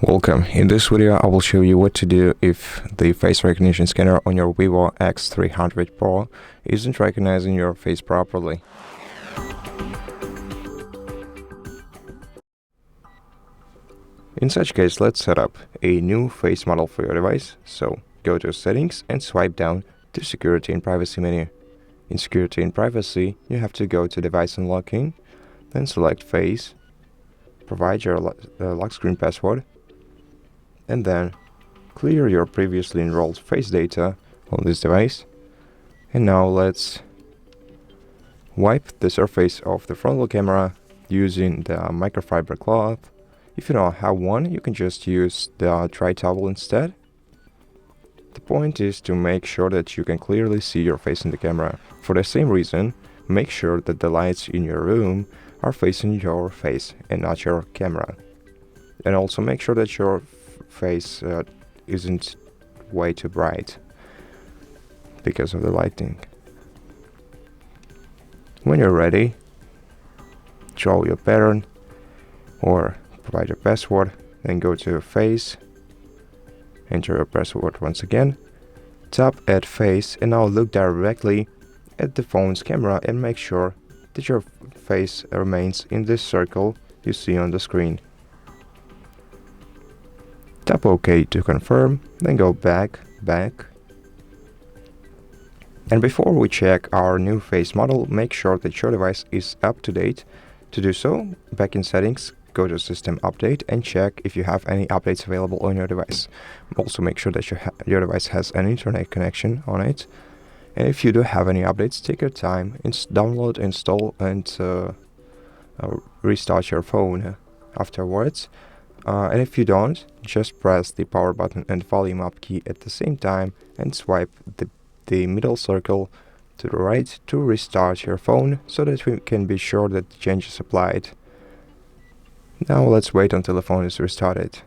Welcome. In this video I will show you what to do if the face recognition scanner on your VIVO X300 Pro isn't recognizing your face properly. In such case, let's set up a new face model for your device. So go to Settings and swipe down to Security and Privacy menu. In Security and Privacy, you have to go to Device Unlocking, then select Face, provide your lock screen password, and then clear your previously enrolled face data on this device. And now let's wipe the surface of the frontal camera using the microfiber cloth. If you don't have one, you can just use the dry towel instead. The point is to make sure that you can clearly see your face in the camera. For the same reason, make sure that the lights in your room are facing your face and not your camera. And also make sure that your face isn't way too bright because of the lighting. When you're ready, draw your pattern or provide your password, then go to Face, enter your password once again, tap Add Face, and now look directly at the phone's camera and make sure that your face remains in this circle you see on the screen. Tap OK to confirm, then go back. And before we check our new face model, make sure that your device is up to date. To do so, back in Settings, go to System Update and check if you have any updates available on your device. Also make sure that your device has an internet connection on it. And if you do have any updates, take your time, download, install, and restart your phone afterwards. And if you don't, just press the power button and volume up key at the same time and swipe the middle circle to the right to restart your phone so that we can be sure that the change is applied. Now let's wait until the phone is restarted.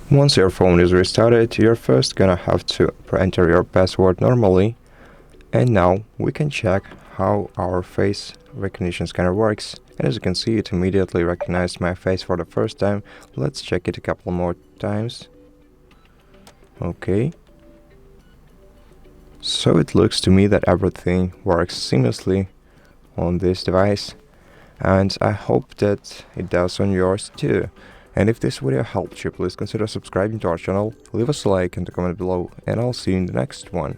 Once your phone is restarted, you're first gonna have to enter your password normally. And now we can check how our face recognition scanner works. And as you can see, it immediately recognized my face for the first time. Let's check it a couple more times. Okay. So it looks to me that everything works seamlessly on this device, and I hope that it does on yours too. And if this video helped you, please consider subscribing to our channel, leave us a like and a comment below, and I'll see you in the next one.